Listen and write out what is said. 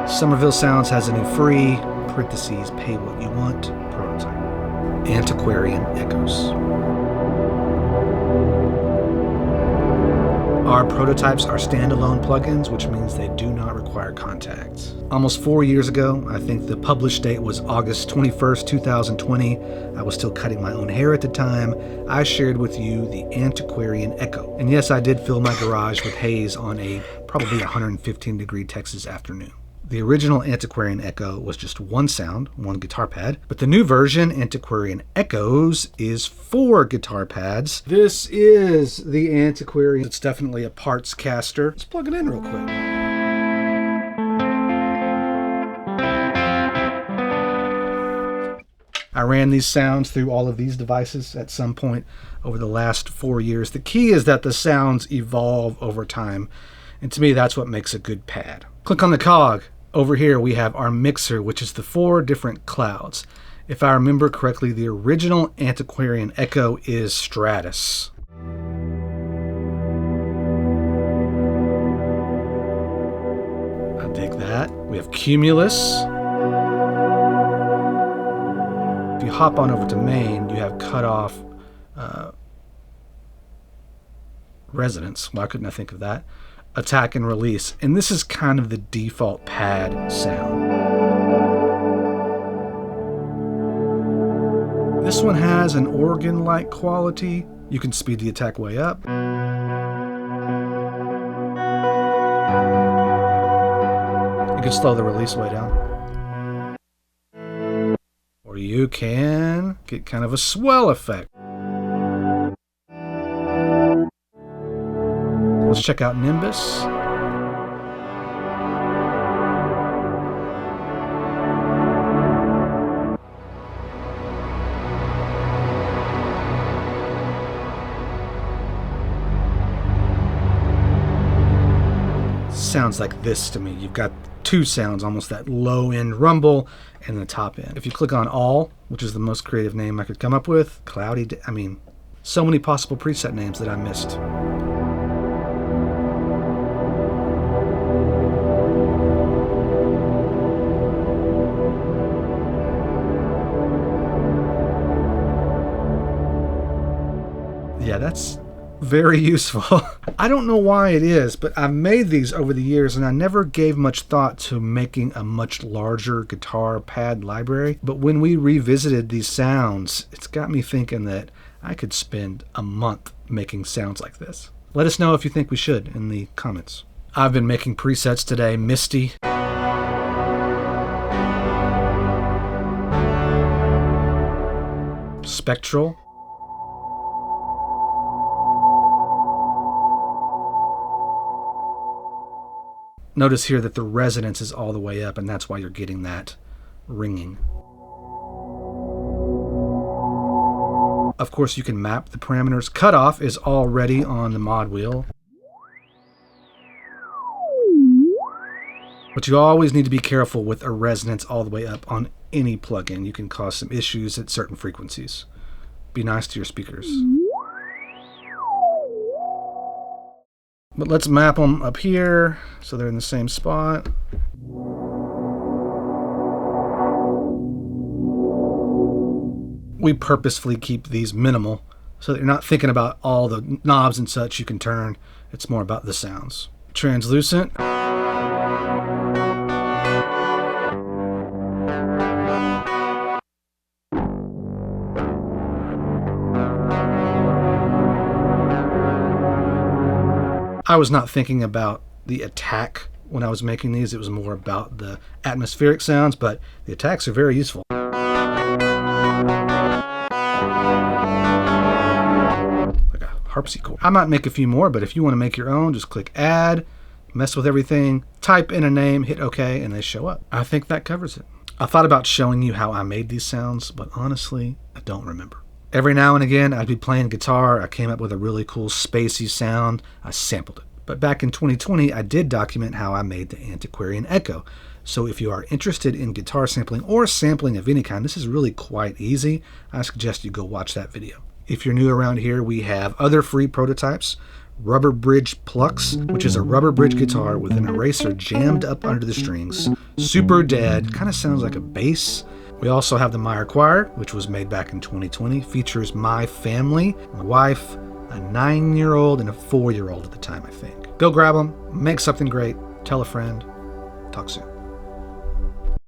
Somerville Sounds has a new free, parentheses, pay what you want, prototype. Antiquarian Echoes. Our prototypes are standalone plugins, which means they do not require contacts. Almost 4 years ago, I think the published date was August 21st, 2020. I was still cutting my own hair at the time. I shared with you the Antiquarian Echo. And yes, I did fill my garage with haze on a probably 115-degree Texas afternoon. The original Antiquarian Echo was just one sound, one guitar pad, but the new version, Antiquarian Echoes, is 4 guitar pads. This is the Antiquarian. It's definitely a parts caster. Let's plug it in real quick. I ran these sounds through all of these devices at some point over the last 4 years. The key is that the sounds evolve over time, and to me, that's what makes a good pad. Click on the cog. Over here we have our mixer, which is the 4 different clouds. If I remember correctly, the original Antiquarian Echo is Stratus. I dig that. We have Cumulus. If you hop on over to main, you have cutoff resonance. Why couldn't I think of that? Attack and release, and this is kind of the default pad sound. This one has an organ-like quality. You can speed the attack way up. You can slow the release way down. Or you can get kind of a swell effect. Let's check out Nimbus. Sounds like this to me. You've got 2 sounds, almost that low end rumble and the top end. If you click on all, which is the most creative name I could come up with, cloudy, so many possible preset names that I missed. Yeah, that's very useful. I don't know why it is, but I've made these over the years and I never gave much thought to making a much larger guitar pad library. But when we revisited these sounds, it's got me thinking that I could spend a month making sounds like this. Let us know if you think we should in the comments. I've been making presets today. Misty. Spectral. Notice here that the resonance is all the way up, and that's why you're getting that ringing. Of course, you can map the parameters. Cutoff is already on the mod wheel. But you always need to be careful with a resonance all the way up on any plugin. You can cause some issues at certain frequencies. Be nice to your speakers. But let's map them up here so they're in the same spot. We purposefully keep these minimal so that you're not thinking about all the knobs and such you can turn. It's more about the sounds. Translucent. I was not thinking about the attack when I was making these. It was more about the atmospheric sounds, but the attacks are very useful. Like a harpsichord. I might make a few more, but if you want to make your own, just click add, mess with everything, type in a name, hit OK, and they show up. I think that covers it. I thought about showing you how I made these sounds, but honestly, I don't remember. Every now and again, I'd be playing guitar. I came up with a really cool spacey sound. I sampled it. But back in 2020, I did document how I made the Antiquarian Echo. So if you are interested in guitar sampling or sampling of any kind, this is really quite easy. I suggest you go watch that video. If you're new around here, we have other free prototypes Rubber Bridge Plucks, which is a rubber bridge guitar with an eraser jammed up under the strings. Super dead, kind of sounds like a bass. We also have the Meyer Choir, which was made back in 2020, features my family, my wife, a 9-year-old and a 4-year-old at the time, I think. Go grab them, make something great, tell a friend. Talk soon.